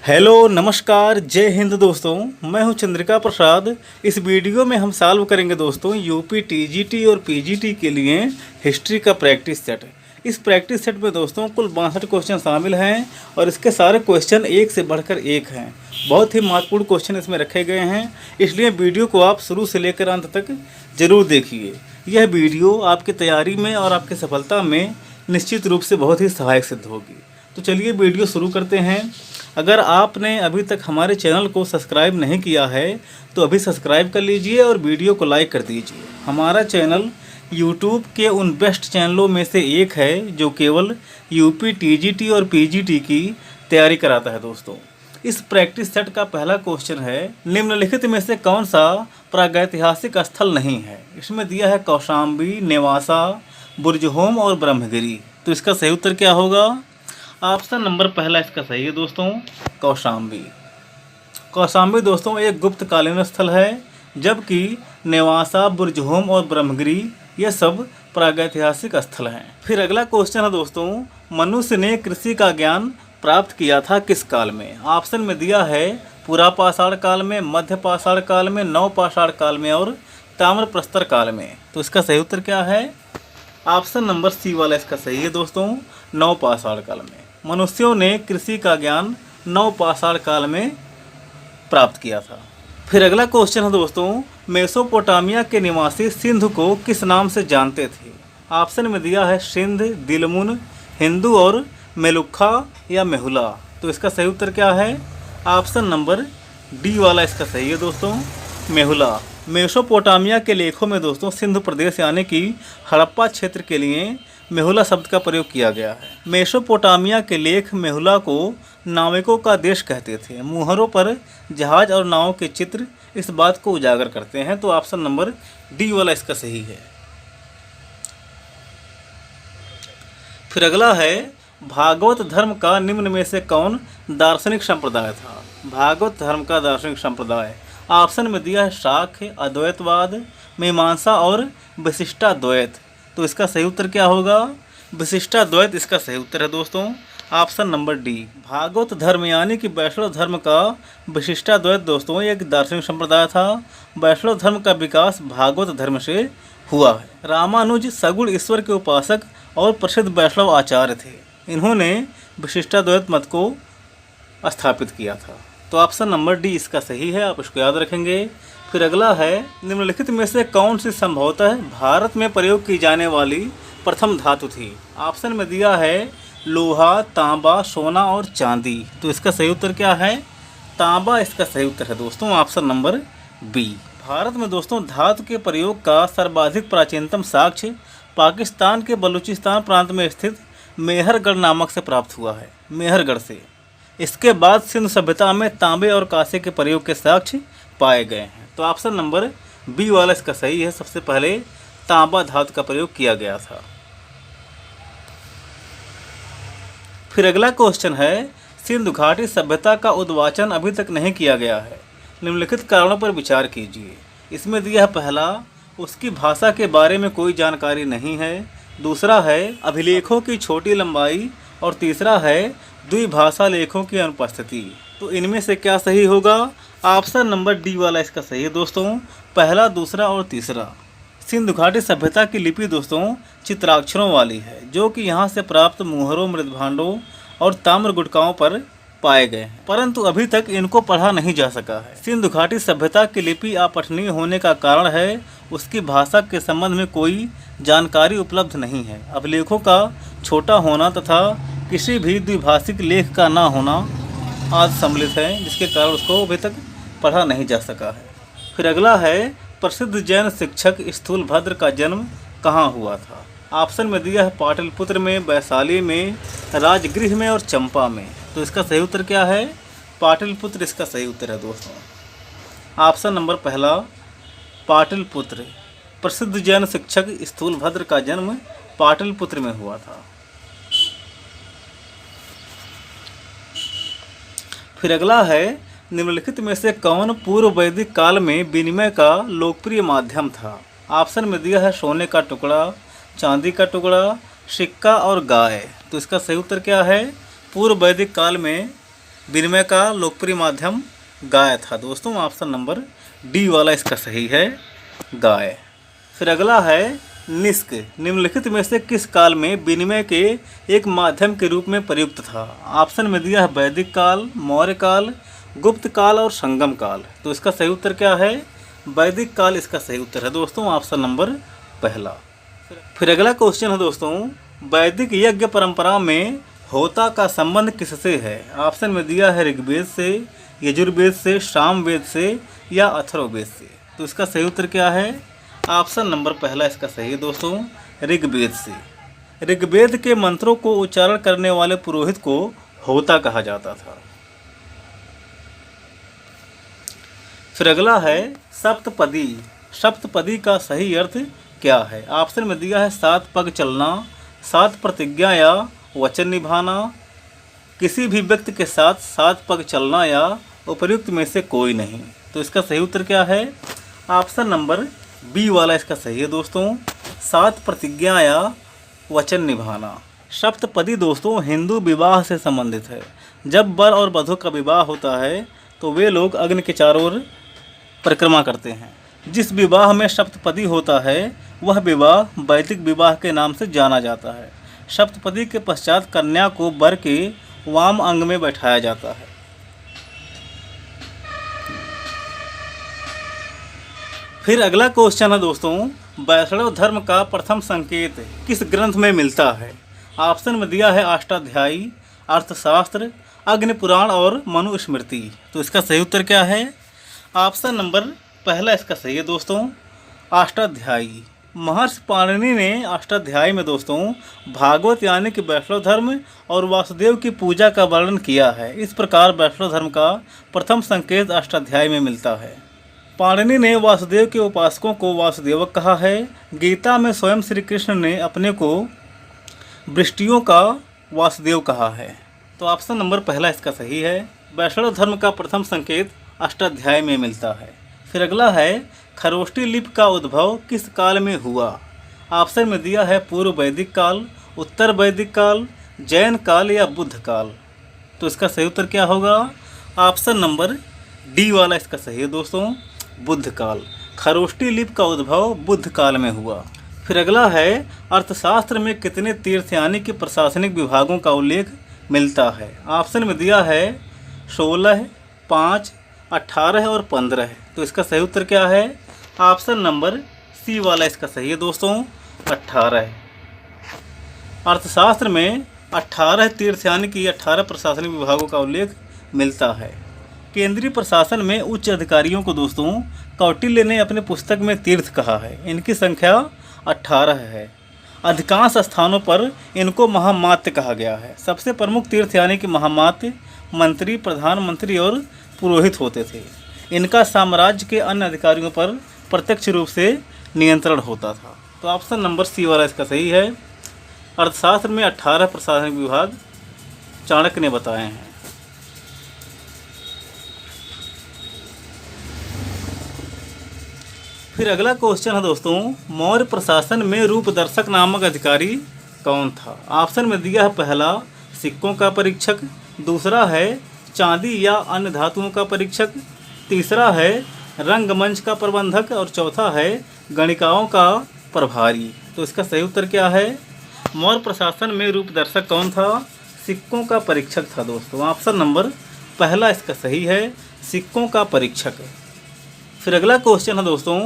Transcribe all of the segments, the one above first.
Hello नमस्कार जय हिंद दोस्तों, मैं हूं चंद्रिका प्रसाद। इस वीडियो में हम सॉल्व करेंगे दोस्तों यूपी टीजीटी और पीजीटी के लिए हिस्ट्री का प्रैक्टिस सेट। इस प्रैक्टिस सेट में दोस्तों कुल 62 क्वेश्चन शामिल हैं और इसके सारे क्वेश्चन एक से बढ़कर एक हैं। बहुत ही महत्वपूर्ण क्वेश्चन इसमें रखे गए हैं, इसलिए वीडियो को आप शुरू से लेकर अंत तक ज़रूर देखिए। यह वीडियो आपकी तैयारी में और आपकी सफलता में निश्चित रूप से बहुत ही सहायक सिद्ध होगी। तो चलिए वीडियो शुरू करते हैं। अगर आपने अभी तक हमारे चैनल को सब्सक्राइब नहीं किया है तो अभी सब्सक्राइब कर लीजिए और वीडियो को लाइक कर दीजिए। हमारा चैनल यूट्यूब के उन बेस्ट चैनलों में से एक है जो केवल यूपी टीजीटी और पीजीटी की तैयारी कराता है दोस्तों। इस प्रैक्टिस सेट का पहला क्वेश्चन है, निम्नलिखित में से कौन सा प्रागैतिहासिक स्थल नहीं है। इसमें दिया है कौशाम्बी, नेवासा, बुर्जहोम और ब्रह्मगिरी। तो इसका सही उत्तर क्या होगा? ऑप्शन नंबर पहला इसका सही है दोस्तों, कौशाम्बी। कौशाम्बी दोस्तों एक गुप्त कालीन स्थल है, जबकि नेवासा, बुर्जहोम और ब्रह्मगिरी ये सब प्रागैतिहासिक स्थल हैं। फिर अगला क्वेश्चन है दोस्तों, मनुष्य ने कृषि का ज्ञान प्राप्त किया था किस काल में। ऑप्शन में दिया है पुरापाषाण काल में, मध्य पाषाण काल में, नवपाषाण काल में और ताम्र प्रस्तर काल में। तो इसका सही उत्तर क्या है? ऑप्शन नंबर सी वाला इसका सही है दोस्तों, नवपाषाण काल में। मनुष्यों ने कृषि का ज्ञान नवपाषाण काल में प्राप्त किया था। फिर अगला क्वेश्चन है दोस्तों, मेसोपोटामिया के निवासी सिंध को किस नाम से जानते थे। ऑप्शन में दिया है सिंध, दिलमुन, हिंदू और मेलुखा या मेहुला। तो इसका सही उत्तर क्या है? ऑप्शन नंबर डी वाला इसका सही है दोस्तों, मेहुला। मेसोपोटामिया के लेखों में दोस्तों सिंध प्रदेश यानी कि हड़प्पा क्षेत्र के लिए मेहुला शब्द का प्रयोग किया गया है। मेसोपोटामिया के लेख मेहुला को नाविकों का देश कहते थे। मुहरों पर जहाज और नावों के चित्र इस बात को उजागर करते हैं। तो ऑप्शन नंबर डी वाला इसका सही है। फिर अगला है, भागवत धर्म का निम्न में से कौन दार्शनिक संप्रदाय था। भागवत धर्म का दार्शनिक संप्रदाय ऑप्शन में दिया है शाक्य, अद्वैतवाद, मीमांसा और विशिष्टाद्वैत। तो इसका सही उत्तर क्या होगा? विशिष्टाद्वैत इसका सही उत्तर है दोस्तों, ऑप्शन नंबर डी। भागवत धर्म यानी कि वैष्णव धर्म का विशिष्टाद्वैत दोस्तों एक दार्शनिक संप्रदाय था। वैष्णव धर्म का विकास भागवत धर्म से हुआ है। रामानुज सगुण ईश्वर के उपासक और प्रसिद्ध वैष्णव आचार्य थे। इन्होंने विशिष्टाद्वैत मत को स्थापित किया था। तो ऑप्शन नंबर डी इसका सही है, आप इसको याद रखेंगे। फिर अगला है, निम्नलिखित में से कौन सी संभवतः भारत में प्रयोग की जाने वाली प्रथम धातु थी। ऑप्शन में दिया है लोहा, तांबा, सोना और चांदी। तो इसका सही उत्तर क्या है? तांबा इसका सही उत्तर है दोस्तों, ऑप्शन नंबर बी। भारत में दोस्तों धातु के प्रयोग का सर्वाधिक प्राचीनतम साक्ष्य पाकिस्तान के बलूचिस्तान प्रांत में स्थित मेहरगढ़ नामक से प्राप्त हुआ है, मेहरगढ़ से। इसके बाद सिंध सभ्यता में तांबे और कांसे के प्रयोग के साक्ष्य पाए गए हैं। तो ऑप्शन नंबर बी वाला इसका सही है, सबसे पहले तांबा धातु का प्रयोग किया गया था। फिर अगला क्वेश्चन है, सिंधु घाटी सभ्यता का उद्वाचन अभी तक नहीं किया गया है। निम्नलिखित कारणों पर विचार कीजिए। इसमें दिया है पहला, उसकी भाषा के बारे में कोई जानकारी नहीं है। दूसरा है अभिलेखों की छोटी लंबाई और तीसरा है द्विभाषा लेखों की अनुपस्थिति। तो इनमें से क्या सही होगा? ऑप्शन नंबर डी वाला इसका सही है दोस्तों, पहला, दूसरा और तीसरा। सिंधु घाटी सभ्यता की लिपि दोस्तों चित्राक्षरों वाली है, जो कि यहाँ से प्राप्त मुहरों, मृदभांडों और ताम्र गुटकाओं पर पाए गए हैं, परंतु अभी तक इनको पढ़ा नहीं जा सका है। सिंधु घाटी सभ्यता की लिपि अपठनीय होने का कारण है उसकी भाषा के संबंध में कोई जानकारी उपलब्ध नहीं है। अभिलेखों का छोटा होना तथा किसी भी द्विभाषिक लेख का ना होना आदि सम्मिलित है, जिसके कारण उसको अभी तक पढ़ा नहीं जा सका है। फिर अगला है, प्रसिद्ध जैन शिक्षक स्थूलभद्र का जन्म कहाँ हुआ था। ऑप्शन में दिया है पाटलिपुत्र में, वैशाली में, राजगृह में और चंपा में। तो इसका सही उत्तर क्या है? पाटलिपुत्र इसका सही उत्तर है दोस्तों, ऑप्शन नंबर पहला, पाटलिपुत्र। प्रसिद्ध जैन शिक्षक स्थूलभद्र का जन्म पाटलिपुत्र में हुआ था। फिर अगला है, निम्नलिखित में से कौन पूर्व वैदिक काल में विनिमय का लोकप्रिय माध्यम था। ऑप्शन में दिया है सोने का टुकड़ा, चांदी का टुकड़ा, सिक्का और गाय। तो इसका सही उत्तर क्या है? पूर्व वैदिक काल में विनिमय का लोकप्रिय माध्यम गाय था दोस्तों। ऑप्शन नंबर डी वाला इसका सही है, गाय। फिर अगला है निष्क निम्नलिखित में से किस काल में विनिमय के एक माध्यम के रूप में प्रयुक्त था? ऑप्शन में दिया है वैदिक काल, मौर्य काल, गुप्त काल और संगम काल। तो इसका सही उत्तर क्या है? वैदिक काल इसका सही उत्तर है दोस्तों, ऑप्शन नंबर पहला। फिर अगला क्वेश्चन है दोस्तों, वैदिक यज्ञ परंपरा में होता का संबंध किससे है? ऑप्शन में दिया है ऋग्वेद से, यजुर्वेद से, सामवेद से या अथर्ववेद से। तो इसका सही उत्तर क्या है? ऑप्शन नंबर पहला इसका सही है दोस्तों, ऋग्वेद से। ऋग्वेद के मंत्रों को उच्चारण करने वाले पुरोहित को होता कहा जाता था। फिर अगला है सप्तपदी। सप्तपदी का सही अर्थ क्या है? ऑप्शन में दिया है 7 पग चलना, 7 प्रतिज्ञा या वचन निभाना, किसी भी व्यक्ति के साथ 7 पग चलना या उपर्युक्त में से कोई नहीं। तो इसका सही उत्तर क्या है? ऑप्शन नंबर बी वाला इसका सही है दोस्तों, 7 प्रतिज्ञा या वचन निभाना। सप्तपदी दोस्तों हिंदू विवाह से संबंधित है। जब वर और वधू का विवाह होता है तो वे लोग अग्नि के चारों ओर परिक्रमा करते हैं। जिस विवाह में सप्तपदी होता है वह विवाह वैदिक विवाह के नाम से जाना जाता है। सप्तपदी के पश्चात कन्या को वर के वाम अंग में बैठाया जाता है। फिर अगला क्वेश्चन है दोस्तों, वैष्णव धर्म का प्रथम संकेत किस ग्रंथ में मिलता है? ऑप्शन में दिया है अष्टाध्यायी, अर्थशास्त्र, अग्नि पुराण और मनुस्मृति। तो इसका सही उत्तर क्या है? ऑप्शन नंबर पहला इसका सही है दोस्तों, अष्टाध्यायी। महर्षि पाणिनि ने अष्टाध्यायी में दोस्तों भागवत यानी कि वैष्णव धर्म और वासुदेव की पूजा का वर्णन किया है। इस प्रकार वैष्णव धर्म का प्रथम संकेत अष्टाध्यायी में मिलता है। पाणिनि ने वासुदेव के उपासकों को वासुदेवक कहा है। गीता में स्वयं श्री कृष्ण ने अपने को वृष्टियों का वासुदेव कहा है। तो ऑप्शन नंबर पहला इसका सही है, वैष्णव धर्म का प्रथम संकेत अष्टाध्याय में मिलता है। फिर अगला है खरोष्ठी लिपि का उद्भव किस काल में हुआ? ऑप्शन में दिया है पूर्व वैदिक काल, उत्तर वैदिक काल, जैन काल या बुद्ध काल। तो इसका सही उत्तर क्या होगा? ऑप्शन नंबर डी वाला इसका सही है दोस्तों, बुद्ध काल। खरोष्ठी लिपि का उद्भव बुद्ध काल में हुआ। फिर अगला है अर्थशास्त्र में कितने तीर्थ यानी कि प्रशासनिक विभागों का उल्लेख मिलता है? ऑप्शन में दिया है 16, 5, 18 और 15। तो इसका सही उत्तर क्या है? ऑप्शन नंबर सी वाला इसका सही है दोस्तों, 18। अर्थशास्त्र में 18 तीर्थ यानी कि 18 प्रशासनिक विभागों का उल्लेख मिलता है। केंद्रीय प्रशासन में उच्च अधिकारियों को दोस्तों कौटिल्य ने अपने पुस्तक में तीर्थ कहा है। इनकी संख्या 18 है। अधिकांश स्थानों पर इनको महामात्य कहा गया है। सबसे प्रमुख तीर्थ यानी कि महामात्य मंत्री, प्रधानमंत्री और पुरोहित होते थे। इनका साम्राज्य के अन्य अधिकारियों पर प्रत्यक्ष रूप से नियंत्रण होता था। तो ऑप्शन नंबर सी वाला इसका सही है। अर्थशास्त्र में 18 प्रशासनिक विभाग चाणक्य ने बताए हैं। फिर अगला क्वेश्चन है दोस्तों, मौर्य प्रशासन में रूपदर्शक नामक अधिकारी कौन था? ऑप्शन में दिया है पहला सिक्कों का परीक्षक, दूसरा है चांदी या अन्य धातुओं का परीक्षक, तीसरा है रंगमंच का प्रबंधक और चौथा है गणिकाओं का प्रभारी। तो इसका सही उत्तर क्या है? मौर्य प्रशासन में रूपदर्शक कौन था? सिक्कों का परीक्षक था दोस्तों। ऑप्शन नंबर पहला इसका सही है, सिक्कों का परीक्षक। फिर अगला क्वेश्चन है दोस्तों,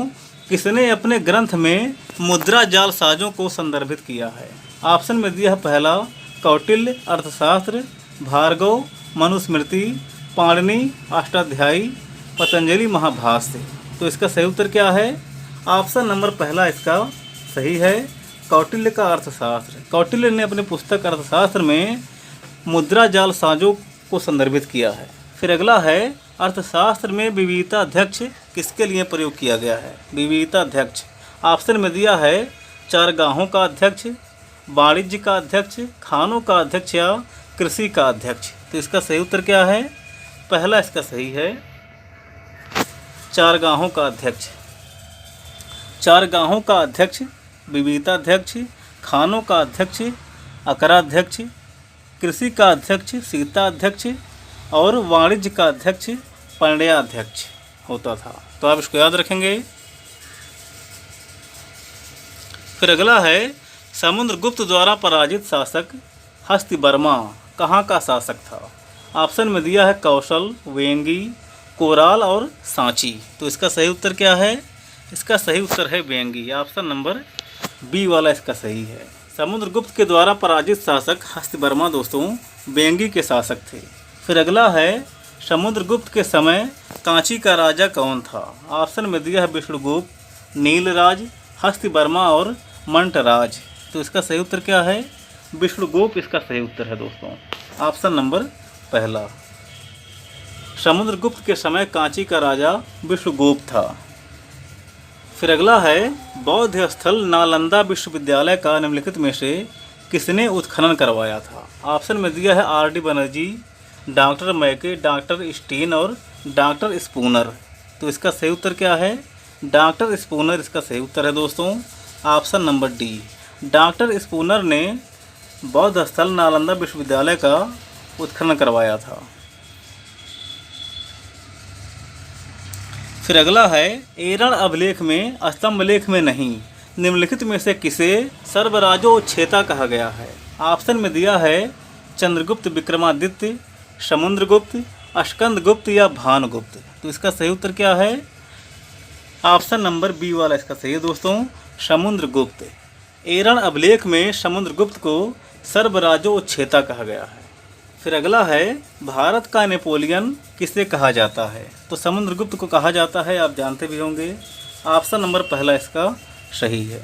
किसने अपने ग्रंथ में मुद्रा जाल साजों को संदर्भित किया है? ऑप्शन में दिया है पहला कौटिल्य अर्थशास्त्र, भार्गव मनुस्मृति, पाणिनि अष्टाध्यायी, पतंजलि महाभाष्य। तो इसका सही उत्तर क्या है? ऑप्शन नंबर पहला इसका सही है, कौटिल्य का अर्थशास्त्र। कौटिल्य ने अपने पुस्तक अर्थशास्त्र में मुद्रा जाल साजों को संदर्भित किया है। फिर अगला है अर्थशास्त्र में विविधताध्यक्ष किसके लिए प्रयोग किया गया है? विविधताध्यक्ष ऑप्शन में दिया है चारगाहों का अध्यक्ष, वाणिज्य का अध्यक्ष, खानों का अध्यक्ष या कृषि का अध्यक्ष। तो इसका सही उत्तर क्या है? पहला इसका सही है, चारगाहों का अध्यक्ष। चारगाहों का अध्यक्ष, विविधताध्यक्ष, खानों का अध्यक्ष, अकराध्यक्ष, कृषि का अध्यक्ष, सीता अध्यक्ष और वाणिज्य का अध्यक्ष पंड्याध्यक्ष होता था। तो आप इसको याद रखेंगे। फिर अगला है समुद्रगुप्त द्वारा पराजित शासक हस्तिवर्मा कहाँ का शासक था। ऑप्शन में दिया है कौशल, वेंगी, कोराल और सांची। तो इसका सही उत्तर क्या है? इसका सही उत्तर है वेंगी। ऑप्शन नंबर बी वाला इसका सही है। समुद्रगुप्त के द्वारा पराजित शासक हस्तिवर्मा दोस्तों वेंगी के शासक थे। फिर अगला है समुद्रगुप्त के समय कांची का राजा कौन था। ऑप्शन में दिया है विष्णुगुप्त, नीलराज, हस्तिवर्मा और मंटराज। तो इसका सही उत्तर क्या है? विष्णुगुप्त इसका सही उत्तर है दोस्तों। ऑप्शन नंबर पहला। समुद्रगुप्त के समय कांची का राजा विष्णुगुप्त था। फिर अगला है बौद्ध स्थल नालंदा विश्वविद्यालय का निम्नलिखित में से किसने उत्खनन करवाया था। ऑप्शन में दिया है आर.डी. बनर्जी, डॉक्टर मैके, डॉक्टर स्टीन और डॉक्टर स्पूनर। तो इसका सही उत्तर क्या है? डॉक्टर स्पूनर इसका सही उत्तर है दोस्तों। Option number D. Doctor Spooner ने बौद्ध स्थल नालंदा विश्वविद्यालय का उत्खनन करवाया था। फिर अगला है एरण अभिलेख में स्तंभ लेख में नहीं निम्नलिखित में से किसे सर्वराजोच्छेता कहा गया है। ऑप्शन में दिया है चंद्रगुप्त, विक्रमादित्य, समुद्रगुप्त, स्कंदगुप्त या भानुगुप्त। तो इसका सही उत्तर क्या है? ऑप्शन नंबर बी वाला इसका सही है दोस्तों, समुद्रगुप्त। एरण अभिलेख में समुद्रगुप्त को सर्वराजोच्छेता कहा गया है। फिर अगला है भारत का नेपोलियन किसे कहा जाता है। तो समुद्रगुप्त को कहा जाता है, आप जानते भी होंगे। ऑप्शन नंबर पहला इसका सही है।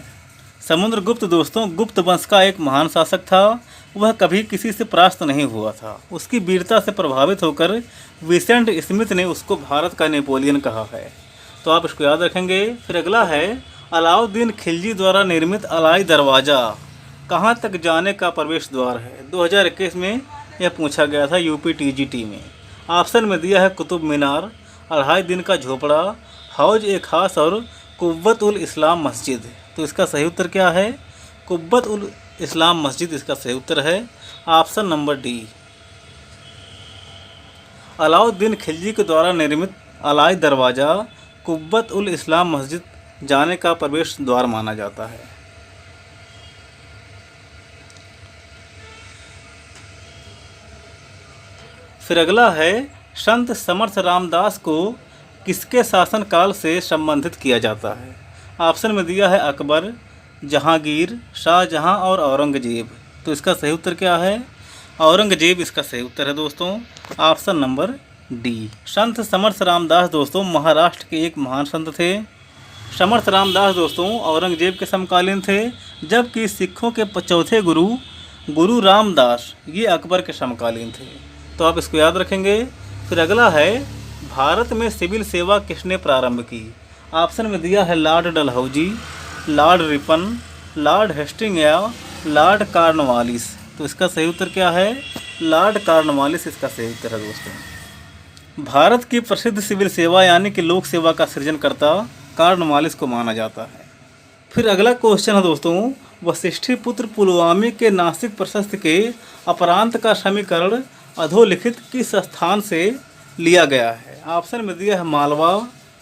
समुद्रगुप्त दोस्तों गुप्त वंश का एक महान शासक था। वह कभी किसी से परास्त नहीं हुआ था। उसकी वीरता से प्रभावित होकर विसेंट स्मिथ ने उसको भारत का नेपोलियन कहा है। तो आप इसको याद रखेंगे। फिर अगला है अलाउद्दीन खिलजी द्वारा निर्मित अलाई दरवाज़ा कहाँ तक जाने का प्रवेश द्वार है। 2021 में यह पूछा गया था यूपी टीजीटी में। ऑप्शन में दिया है कुतुब मीनार, अढ़ाई दिन का झोपड़ा, हौज ए खास और कुव्वत उल इस्लाम मस्जिद। तो इसका सही उत्तर क्या है? कुव्वत उल इस्लाम मस्जिद इसका सही उत्तर है। Option number D. Alauddin Khilji के द्वारा निर्मित अलाई दरवाज़ा कुव्वत उल इस्लाम मस्जिद जाने का प्रवेश द्वार माना जाता है। फिर अगला है संत समर्थ रामदास को किसके शासनकाल से संबंधित किया जाता है। ऑप्शन में दिया है अकबर, जहांगीर, शाहजहां और औरंगजेब। तो इसका सही उत्तर क्या है? औरंगजेब इसका सही उत्तर है दोस्तों। Option number D. संत समर्थ रामदास दोस्तों महाराष्ट्र के एक महान संत थे। समर्थ रामदास दोस्तों औरंगजेब के समकालीन थे, जबकि सिखों के चौथे गुरु रामदास ये अकबर के समकालीन थे। तो आप इसको याद रखेंगे। फिर अगला है भारत में सिविल सेवा किसने प्रारंभ की। ऑप्शन में दिया है Lord Dalhousie, Lord Ripon, Lord Hasting या लॉर्ड कॉर्नवालिस। तो इसका सही उत्तर क्या है? लॉर्ड कॉर्नवालिस इसका सही उत्तर है दोस्तों। भारत की प्रसिद्ध सिविल सेवा यानी कि लोक सेवा का सृजनकर्ता कॉर्नवालिस को माना जाता है। फिर अगला क्वेश्चन है दोस्तों वशिष्ठीपुत्र पुलवामा के नासिक प्रशस्त के अपरांत का समीकरण अधोलिखित किस स्थान से लिया गया है। ऑप्शन में दिया है मालवा,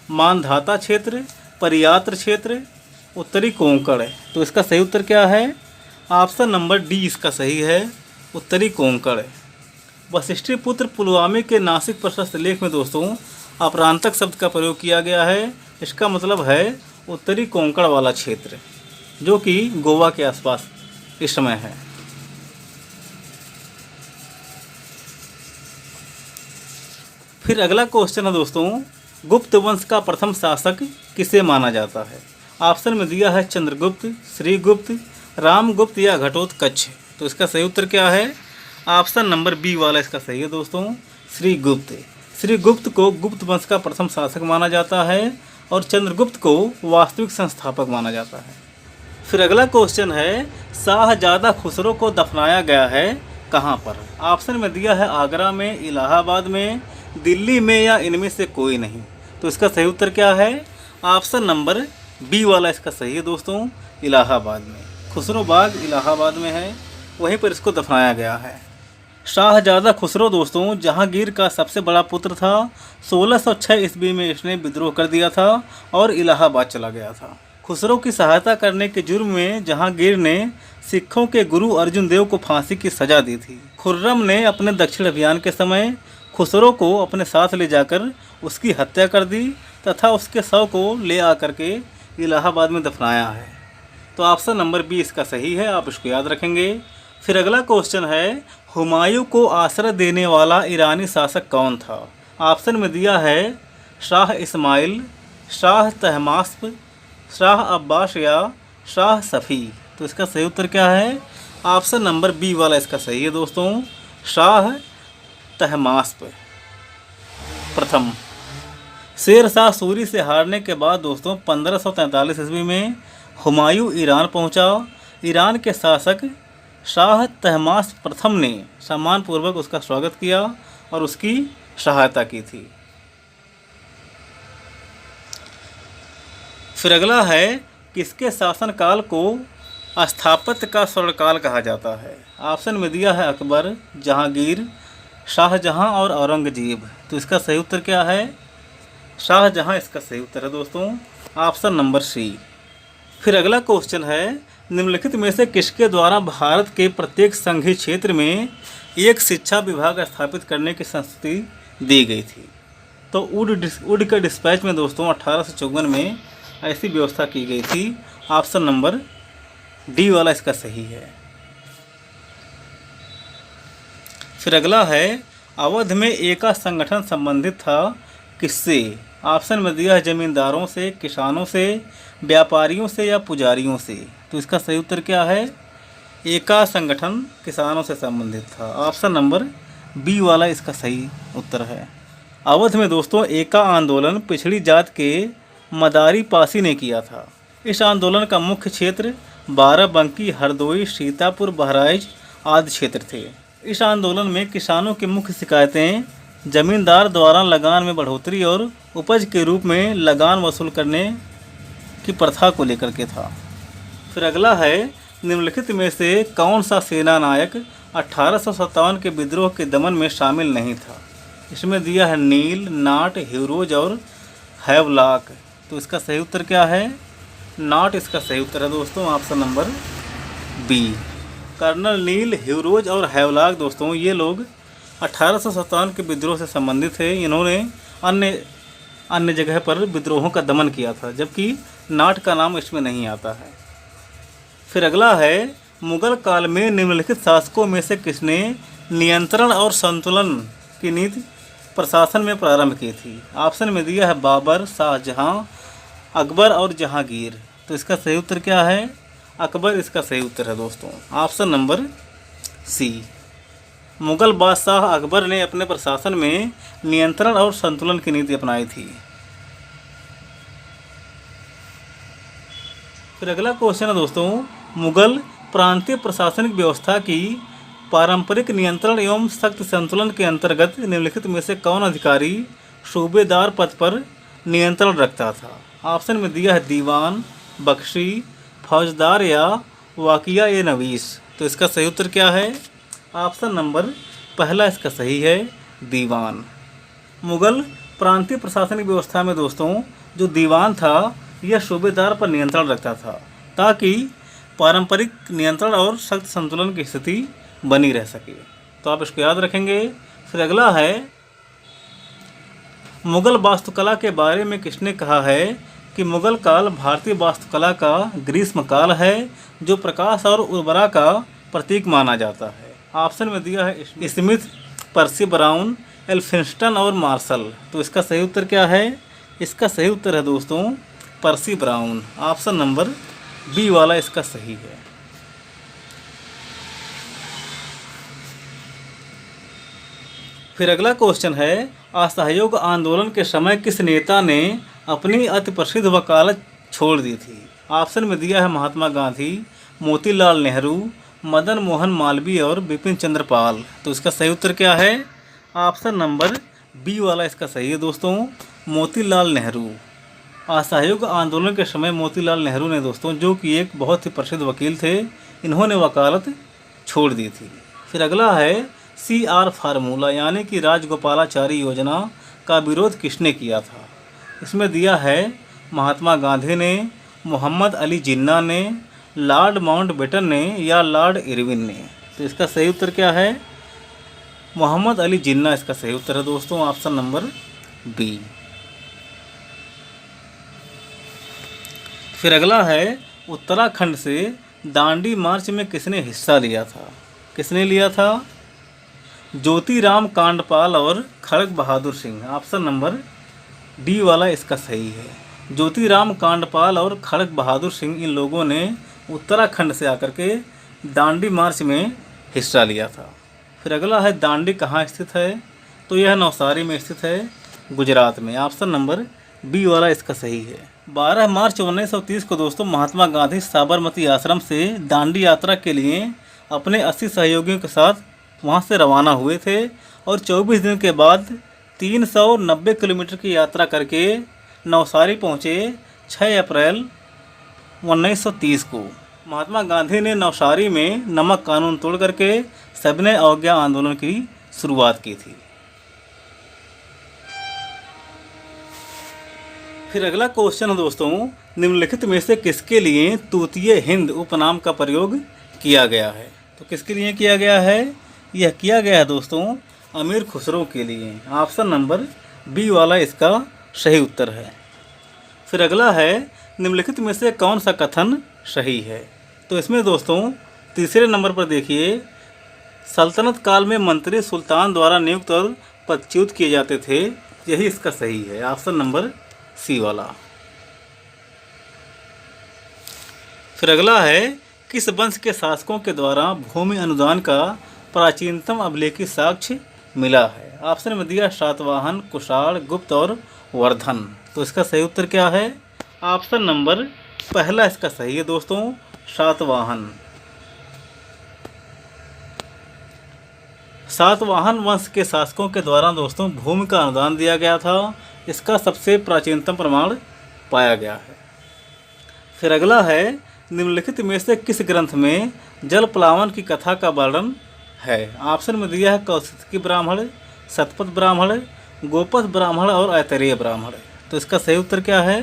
मानधाता क्षेत्र, परियात्र क्षेत्र, उत्तरी कोंकण। तो इसका सही उत्तर क्या है? ऑप्शन नंबर डी इसका सही है, उत्तरी कोंकण। वशिष्ठीपुत्र पुलवामा के नासिक प्रशस्त लेख में दोस्तों अपरांतक शब्द का प्रयोग किया गया है। इसका मतलब है उत्तरी कोंकण वाला क्षेत्र, जो कि गोवा के आसपास इस समय है। फिर अगला क्वेश्चन है दोस्तों गुप्त वंश का प्रथम शासक किसे माना जाता है। ऑप्शन में दिया है चंद्रगुप्त, श्रीगुप्त, रामगुप्त या घटोत्कच। तो इसका सही उत्तर क्या है? ऑप्शन नंबर बी वाला इसका सही है दोस्तों, श्रीगुप्त। श्रीगुप्त को गुप्त वंश का प्रथम शासक माना जाता है और चंद्रगुप्त को वास्तविक संस्थापक माना जाता है। फिर अगला क्वेश्चन है शाहजादा खुसरो को दफनाया गया है कहाँ पर। ऑप्शन में दिया है आगरा में, इलाहाबाद में, दिल्ली में या इनमें से कोई नहीं। तो इसका सही उत्तर क्या है? ऑप्शन नंबर बी वाला इसका सही है दोस्तों, इलाहाबाद में। खुसरो बाग इलाहाबाद में है, वहीं पर इसको दफनाया गया है। शाहजादा खुसरो दोस्तों जहांगीर का सबसे बड़ा पुत्र था। 1606 ईस्वी में इसने विद्रोह कर दिया था और इलाहाबाद चला गया था। खुसरो की सहायता करने के जुर्म में जहांगीर ने सिखों के गुरु अर्जुन देव को फांसी की सजा दी थी। खुर्रम ने अपने दक्षिण अभियान के समय खुसरो को अपने साथ ले जाकर उसकी हत्या कर दी तथा उसके शव को ले आकर के इलाहाबाद में दफनाया है। तो ऑप्शन नंबर बी इसका सही है, आप इसको याद रखेंगे। फिर अगला क्वेश्चन है, हुमायूं को आश्रय देने वाला ईरानी शासक कौन था? ऑप्शन में दिया है शाह इस्माइल, शाह तहमास्प, शाह अब्बास या शाह सफ़ी। तो इसका सही उत्तर क्या है? ऑप्शन नंबर बी वाला इसका सही है दोस्तों, शाह तहमास्प प्रथम। शेर शाह सूरी से हारने के बाद दोस्तों 1543 ईस्वी में हुमायूं ईरान पहुंचा। ईरान के शासक शाह तहमास्प प्रथम ने सम्मानपूर्वक उसका स्वागत किया और उसकी सहायता की थी। फिर अगला है, किसके शासनकाल को स्थापत्य का स्वर्णकाल कहा जाता है? ऑप्शन में दिया है अकबर, जहांगीर, शाहजहां और औरंगजेब। तो इसका सही उत्तर क्या है? शाहजहां इसका सही उत्तर है दोस्तों, ऑप्शन नंबर सी। फिर अगला क्वेश्चन है, निम्नलिखित में से किसके द्वारा भारत के प्रत्येक संघीय क्षेत्र में एक शिक्षा विभाग स्थापित करने की संस्तुति दी गई थी? तो वुड के डिस्पैच में दोस्तों 1854 में ऐसी व्यवस्था की गई थी। ऑप्शन नंबर डी वाला इसका सही है। फिर अगला है, अवध में एका संगठन संबंधित था किससे? ऑप्शन में दिया है जमींदारों से, किसानों से, व्यापारियों से या पुजारियों से। तो इसका सही उत्तर क्या है? एका संगठन किसानों से संबंधित था, ऑप्शन नंबर बी वाला इसका सही उत्तर है। अवध में दोस्तों एका आंदोलन पिछड़ी जात के मदारी पासी ने किया था। इस आंदोलन का मुख्य क्षेत्र बाराबंकी, हरदोई, सीतापुर, बहराइच आदि क्षेत्र थे। इस आंदोलन में किसानों की मुख्य शिकायतें जमींदार द्वारा लगान में बढ़ोतरी और उपज के रूप में लगान वसूल करने की प्रथा को लेकर के था। फिर अगला है, निम्नलिखित में से कौन सा सेना नायक 1857 के विद्रोह के दमन में शामिल नहीं था? इसमें दिया है नील, नाट, ह्यूरोज और हैवलॉक। तो इसका सही उत्तर क्या है? नाट इसका सही उत्तर है दोस्तों, ऑप्शन नंबर बी। कर्नल नील, ह्यूरोज और हैवलॉक दोस्तों ये लोग 1857 के विद्रोह से संबंधित थे। इन्होंने अन्य जगह पर विद्रोहों का दमन किया था, जबकि नाट का नाम इसमें नहीं आता है। फिर अगला है, मुगल काल में निम्नलिखित शासकों में से किसने नियंत्रण और संतुलन की नीति प्रशासन में प्रारंभ की थी? ऑप्शन में दिया है बाबर, शाहजहां, अकबर और जहांगीर। तो इसका सही उत्तर क्या है? अकबर इसका सही उत्तर है दोस्तों, ऑप्शन नंबर सी। मुगल बादशाह अकबर ने अपने प्रशासन में नियंत्रण और संतुलन की नीति अपनाई थी। फिर अगला क्वेश्चन है दोस्तों, मुगल प्रांतीय प्रशासनिक व्यवस्था की पारंपरिक नियंत्रण एवं सख्त संतुलन के अंतर्गत निम्नलिखित में से कौन अधिकारी सूबेदार पद पर नियंत्रण रखता था? ऑप्शन में दिया है दीवान, बख्शी, फौजदार या वाकिया ए नवीस। तो इसका सही उत्तर क्या है? ऑप्शन नंबर पहला इसका सही है, दीवान। मुगल प्रांतीय प्रशासनिक व्यवस्था में दोस्तों जो दीवान था यह सूबेदार पर नियंत्रण रखता था ताकि पारंपरिक नियंत्रण और सख्त संतुलन की स्थिति बनी रह सके। तो आप इसको याद रखेंगे। फिर अगला है, मुगल वास्तुकला के बारे में किसने कहा है कि मुगल काल भारतीय वास्तुकला का ग्रीष्म काल है जो प्रकाश और उर्वरा का प्रतीक माना जाता है? ऑप्शन में दिया है स्मिथ, पर्सी ब्राउन, एल्फिंस्टन और मार्शल। तो इसका सही उत्तर क्या है? इसका सही उत्तर है दोस्तों Percy Brown, option number B वाला इसका सही है। फिर अगला क्वेश्चन है, असहयोग आंदोलन के समय किस नेता ने अपनी अति प्रसिद्ध वकालत छोड़ दी थी? ऑप्शन में दिया है महात्मा गांधी, मोतीलाल नेहरू, मदन मोहन मालवीय और बिपिन चंद्र पाल। तो इसका सही उत्तर क्या है? ऑप्शन नंबर बी वाला इसका सही है दोस्तों, मोतीलाल नेहरू। असहयोग आंदोलन के समय मोतीलाल नेहरू ने दोस्तों, जो कि एक बहुत ही प्रसिद्ध वकील थे, इन्होंने वकालत छोड़ दी थी। फिर अगला है, CR फार्मूला यानी कि राजगोपालाचारी योजना का विरोध किसने किया था? इसमें दिया है महात्मा गांधी ने, मोहम्मद अली जिन्ना ने, लॉर्ड माउंटबेटन ने या लॉर्ड इरविन ने। तो इसका सही उत्तर क्या है? मोहम्मद अली जिन्ना इसका सही उत्तर है दोस्तों, ऑप्शन नंबर बी। फिर अगला है उत्तराखंड से दांडी मार्च में किसने हिस्सा लिया था? किसने लिया था? ज्योतिराम कांडपाल और खड़ग Bahadur Singh. Option number D वाला इसका सही है। ज्योतिराम कांडपाल और खड़ग बहादुर सिंह इन लोगों ने उत्तराखंड से आकर के दांडी मार्च में हिस्सा लिया था। फिर अगला है दांडी कहाँ स्थित है? तो यह नवसारी में स्थित है, गुजरात में। ऑप्शन नंबर बी वाला इसका सही है। 12 मार्च 1930 को दोस्तों महात्मा गांधी साबरमती आश्रम से दांडी यात्रा के लिए अपने 80 सहयोगियों के साथ वहां से रवाना हुए थे और 24 दिन के बाद 390 किलोमीटर की यात्रा करके नवसारी पहुंचे 6 अप्रैल 1930 को। महात्मा गांधी ने नवसारी में नमक कानून तोड़ करके सविनय अवज्ञा आंदोलन की शुरुआत की थी। फिर अगला क्वेश्चन है दोस्तों, निम्नलिखित में से किसके लिए तूतीय हिंद उपनाम का प्रयोग किया गया है? तो किसके लिए किया गया है? यह किया गया है दोस्तों अमीर खुसरो के लिए। ऑप्शन नंबर बी वाला इसका सही उत्तर है। फिर अगला है निम्नलिखित में से कौन सा कथन सही है? तो इसमें दोस्तों तीसरे नंबर पर देखिए, सल्तनत काल में मंत्री सुल्तान द्वारा नियुक्त और पदच्युत किए जाते थे, यही इसका सही है। ऑप्शन नंबर सी वाला। फिर अगला है किस वंश के शासकों के द्वारा भूमि अनुदान का प्राचीनतम अभिलेखी साक्ष्य मिला है? ऑप्शन में दिया सातवाहन, कुषाण, गुप्त और वर्धन। तो इसका सही उत्तर क्या है? ऑप्शन नंबर पहला इसका सही है दोस्तों, सातवाहन। सातवाहन वंश के शासकों के द्वारा दोस्तों भूमि का अनुदान दिया गया था, इसका सबसे प्राचीनतम प्रमाण पाया गया है। फिर अगला है निम्नलिखित में से किस ग्रंथ में जल प्लावन की कथा का वर्णन है? ऑप्शन में दिया है कौशिकी ब्राह्मण, शतपथ ब्राह्मण, गोपथ ब्राह्मण और ऐतरेय ब्राह्मण। तो इसका सही उत्तर क्या है?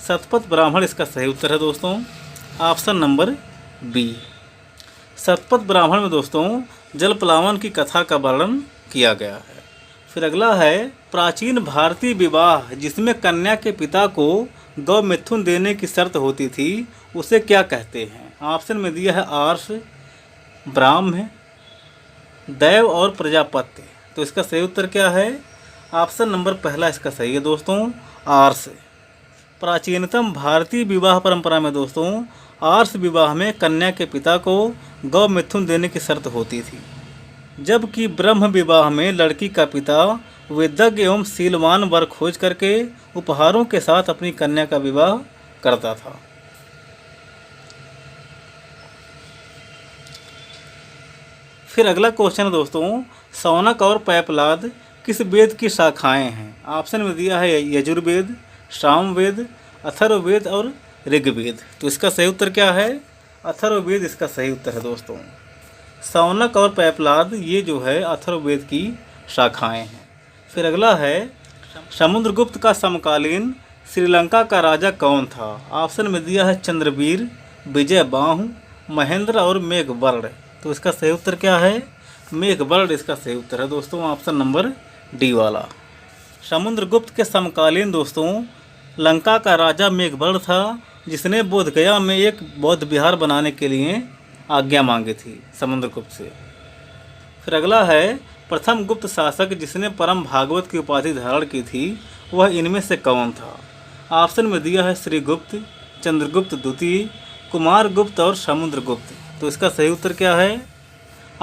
शतपथ ब्राह्मण इसका सही उत्तर है दोस्तों, option number B. Shatapatha Brahmana में दोस्तों जल प्लावन की कथा का वर्णन किया गया है। फिर अगला है प्राचीन भारतीय विवाह जिसमें कन्या के पिता को गौ मिथुन देने की शर्त होती थी, उसे क्या कहते हैं? ऑप्शन में दिया है आर्ष, ब्राह्म, दैव और प्रजापत्य। तो इसका सही उत्तर क्या है? ऑप्शन नंबर पहला इसका सही है दोस्तों, आर्ष। प्राचीनतम भारतीय विवाह परंपरा में दोस्तों आर्ष विवाह में कन्या के पिता को गौ मिथुन देने की शर्त होती थी, जबकि ब्रह्म विवाह में लड़की का पिता वेदज्ञ एवं शीलवान वर खोज करके उपहारों के साथ अपनी कन्या का विवाह करता था। फिर अगला क्वेश्चन है दोस्तों, शौनक और पैपलाद किस वेद की शाखाएं हैं? ऑप्शन में दिया है यजुर्वेद, सामवेद, अथर्ववेद और ऋग्वेद। तो इसका सही उत्तर क्या है? अथर्ववेद इसका सही उत्तर है दोस्तों। शौनक और पैपलाद ये जो है अथर्ववेद की शाखाएं हैं। फिर अगला है समुद्रगुप्त का समकालीन श्रीलंका का राजा कौन था? ऑप्शन में दिया है चंद्रवीर, विजयबाहु, महेंद्र और मेघवर्ण। तो इसका सही उत्तर क्या है? मेघवर्ण इसका सही उत्तर है दोस्तों, ऑप्शन नंबर डी वाला। समुद्रगुप्त के समकालीन दोस्तों लंका का राजा मेघवर्ण था, जिसने बोधगया में एक बौद्ध विहार बनाने के लिए आज्ञा मांगी थी समुद्रगुप्त से। फिर अगला है प्रथम गुप्त शासक जिसने परम भागवत की उपाधि धारण की थी, वह इनमें से कौन था? ऑप्शन में दिया है श्रीगुप्त, चंद्रगुप्त द्वितीय, कुमारगुप्त और समुद्रगुप्त। तो इसका सही उत्तर क्या है?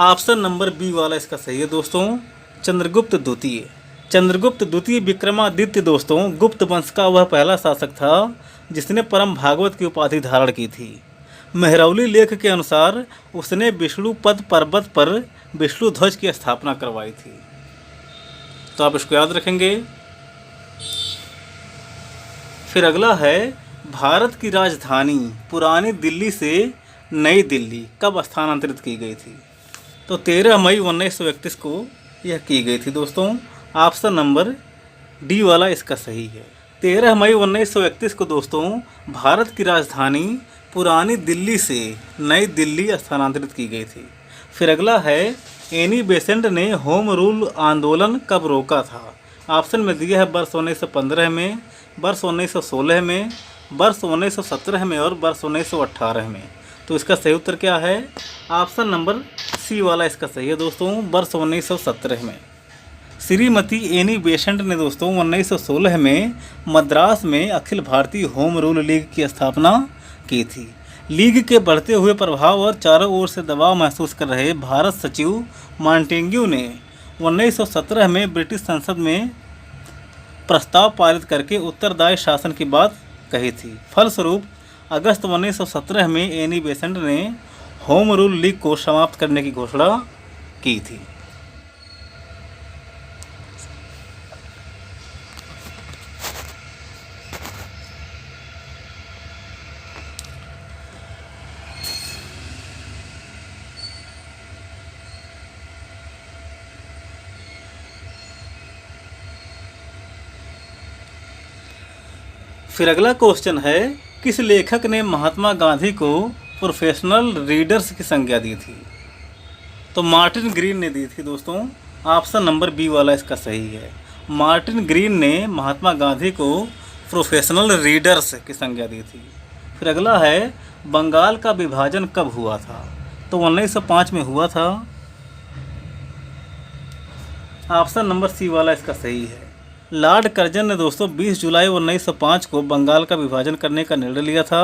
ऑप्शन नंबर बी वाला इसका सही है दोस्तों, चंद्रगुप्त द्वितीय। चंद्रगुप्त द्वितीय विक्रमादित्य दोस्तों गुप्त वंश का वह पहला शासक था जिसने परम भागवत की उपाधि धारण की थी। मेहरौली लेख के अनुसार उसने विष्णुपद पर्वत पर विष्णु ध्वज की स्थापना करवाई थी। तो आप इसको याद रखेंगे। फिर अगला है भारत की राजधानी पुरानी दिल्ली से नई दिल्ली कब स्थानांतरित की गई थी? तो 13 मई 1931 को यह की गई थी दोस्तों। ऑप्शन नंबर डी वाला इसका सही है। 13 मई 1931 को दोस्तों भारत की राजधानी पुरानी दिल्ली से नई दिल्ली स्थानांतरित की गई थी। फिर अगला है, एनी बेसेंट ने होम रूल आंदोलन कब रोका था? ऑप्शन में दिया है वर्ष 1915 में, वर्ष 1916 में, वर्ष 1917 में और वर्ष 1918 में। तो इसका सही उत्तर क्या है? ऑप्शन नंबर सी वाला इसका सही है दोस्तों, वर्ष 1917 में। श्रीमती एनी बेसेंट ने दोस्तों 1916 में मद्रास में Akhil Bharatiya home rule league की स्थापना की थी। लीग के बढ़ते हुए प्रभाव और चारों ओर से दबाव महसूस कर रहे भारत सचिव मॉन्टेग्यू ने 1917 में ब्रिटिश संसद में प्रस्ताव पारित करके उत्तरदायी शासन की बात कही थी। फलस्वरूप अगस्त 1917 में एनी बेसेंट ने होम रूल लीग को समाप्त करने की घोषणा की थी। फिर अगला क्वेश्चन है, किस लेखक ने महात्मा गांधी को प्रोफेशनल रीडर्स की संज्ञा दी थी? तो मार्टिन ग्रीन ने दी थी दोस्तों। ऑप्शन नंबर बी वाला इसका सही है। मार्टिन ग्रीन ने महात्मा गांधी को प्रोफेशनल रीडर्स की संज्ञा दी थी। फिर अगला है, बंगाल का विभाजन कब हुआ था? तो 1905 में हुआ था। ऑप्शन नंबर सी वाला इसका सही है। लॉर्ड कर्जन ने दोस्तों 20 जुलाई 1905 को बंगाल का विभाजन करने का निर्णय लिया था।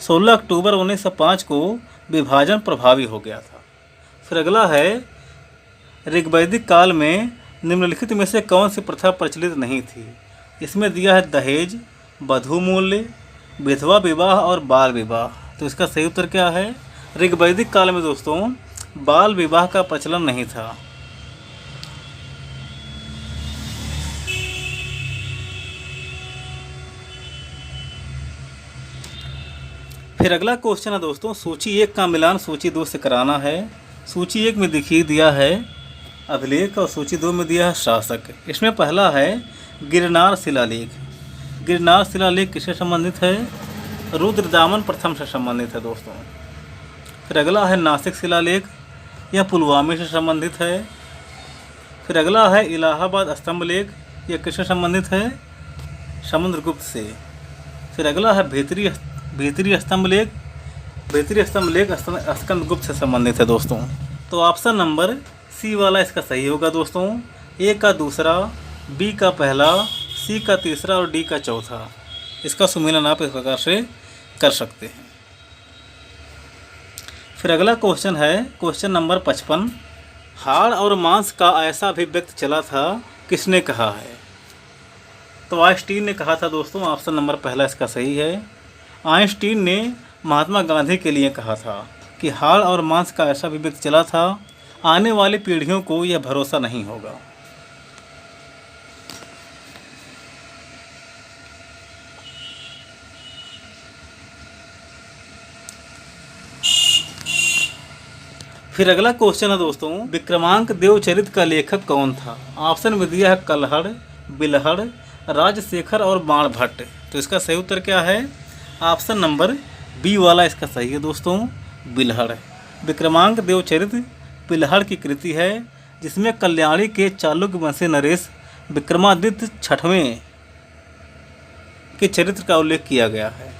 16 अक्टूबर 1905 को विभाजन प्रभावी हो गया था। फिर अगला है, ऋग्वैदिक काल में निम्नलिखित में से कौन सी प्रथा प्रचलित नहीं थी? इसमें दिया है दहेज, वधू मूल्य, विधवा विवाह और बाल विवाह। तो इसका सही उत्तर क्या है? ऋग्वैदिक काल में दोस्तों बाल विवाह का प्रचलन नहीं था। फिर अगला क्वेश्चन है दोस्तों, सूची 1 का मिलान सूची 2 से कराना है। सूची 1 में दिखी दिया है अभिलेख और सूची 2 में दिया है शासक। इसमें पहला है गिरनार शिलालेख। गिरनार शिलालेख किससे संबंधित है? रुद्रदामन प्रथम से संबंधित है दोस्तों। फिर अगला है नासिक शिलालेख, यह पुलवामा से संबंधित है। फिर अगला है इलाहाबाद स्तंभ लेख, यह किससे संबंधित है? समुद्रगुप्त से। फिर अगला है भीतरी स्तंभ लेख। भीतरी स्तंभ लेख स्कंदगुप्त से संबंधित है दोस्तों। तो ऑप्शन नंबर सी वाला इसका सही होगा दोस्तों। ए का दूसरा, बी का पहला, सी का तीसरा और डी का चौथा। इसका सुमेलन आप इस प्रकार से कर सकते हैं। फिर अगला क्वेश्चन है क्वेश्चन नंबर 55। हाड़ और मांस का ऐसा अभिव्यक्ति चला था, किसने कहा है? तो आइंस्टीन ने कहा था दोस्तों। ऑप्शन नंबर पहला इसका सही है। आइंस्टीन ने महात्मा गांधी के लिए कहा था कि हाड़ और मांस का ऐसा अभिव्यक्ति चला था, आने वाली पीढ़ियों को यह भरोसा नहीं होगा। फिर अगला क्वेश्चन है दोस्तों, विक्रमांक देवचरित का लेखक कौन था? ऑप्शन में दिया है कल्हड़, बिल्हड़, राजशेखर और बाणभट्ट। तो इसका सही उत्तर क्या है? ऑप्शन नंबर बी वाला इसका सही है दोस्तों, बिल्हड़। विक्रमांक देवचरित बिल्हड़ की कृति है, जिसमें कल्याणी के चालुक्य वंशी नरेश विक्रमादित्य छठवें के चरित्र का उल्लेख किया गया है।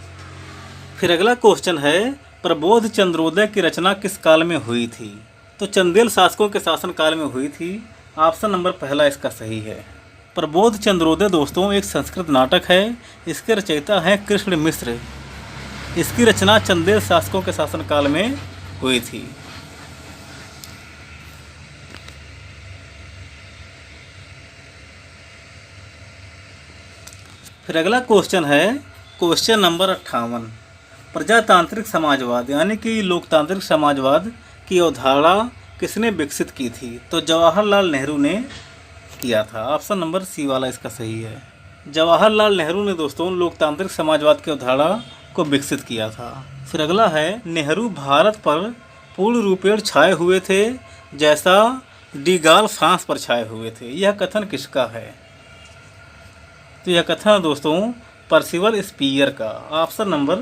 फिर अगला क्वेश्चन है, प्रबोध चंद्रोदय की रचना किस काल में हुई थी? तो चंदेल शासकों के शासन काल में हुई थी। ऑप्शन नंबर पहला इसका सही है। प्रबोध चंद्रोदय दोस्तों एक संस्कृत नाटक है। इसके रचयिता हैं कृष्ण मिश्र। इसकी रचना चंदेल शासकों के शासनकाल में हुई थी। फिर अगला क्वेश्चन है क्वेश्चन नंबर 58। प्रजातांत्रिक समाजवाद यानी कि लोकतांत्रिक समाजवाद की अवधारणा किसने विकसित की थी? तो जवाहरलाल नेहरू ने किया था। ऑप्शन नंबर सी वाला इसका सही है। जवाहरलाल नेहरू ने दोस्तों लोकतांत्रिक समाजवाद की अवधारणा को विकसित किया था। फिर अगला है, नेहरू भारत पर पूर्ण रूपेण छाए हुए थे जैसा डीगाल फ्रांस पर छाए हुए थे। यह कथन किसका है? तो यह कथन है दोस्तों पर्सिवल स्पीयर का। ऑप्शन नंबर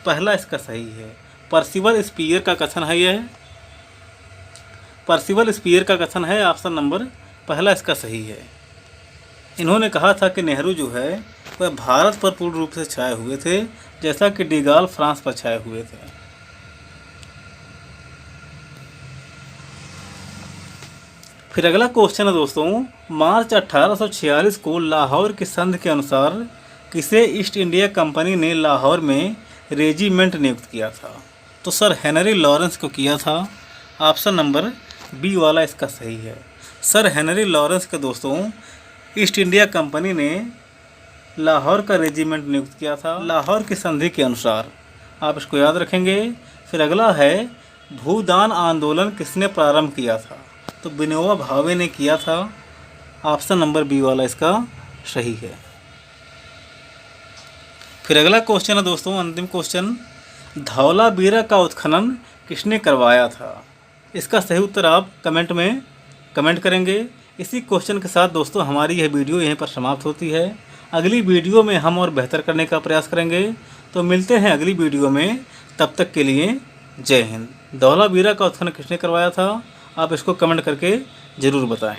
पहला इसका सही है। पर्सिवल स्पीयर का कथन है यह। पर्सिवल स्पीयर का कथन है, ऑप्शन नंबर पहला इसका सही है। इन्होंने कहा था कि नेहरू जो है वह भारत पर पूर्ण रूप से छाए हुए थे, जैसा कि डीगाल फ्रांस पर छाए हुए थे। फिर अगला क्वेश्चन है दोस्तों, मार्च 1846 को लाहौर की संधि के अनुसार किसे ईस्ट इंडिया कंपनी ने लाहौर में रेजिमेंट नियुक्त किया था? तो सर हेनरी लॉरेंस को किया था। ऑप्शन नंबर बी वाला इसका सही है। सर हेनरी लॉरेंस के दोस्तों ईस्ट इंडिया कंपनी ने लाहौर का रेजिमेंट नियुक्त किया था लाहौर की संधि के अनुसार। आप इसको याद रखेंगे। फिर अगला है, भूदान आंदोलन किसने प्रारंभ किया था? तो विनोबा भावे ने किया था। ऑप्शन नंबर बी वाला इसका सही है। फिर अगला क्वेश्चन है दोस्तों, अंतिम क्वेश्चन, धौलावीरा का उत्खनन किसने करवाया था? इसका सही उत्तर आप कमेंट में कमेंट करेंगे। इसी क्वेश्चन के साथ दोस्तों हमारी यह वीडियो यहीं पर समाप्त होती है। अगली वीडियो में हम और बेहतर करने का प्रयास करेंगे। तो मिलते हैं अगली वीडियो में, तब तक के लिए जय हिंद। धौलावीरा का उत्खनन किसने करवाया था? आप इसको कमेंट करके ज़रूर बताएं।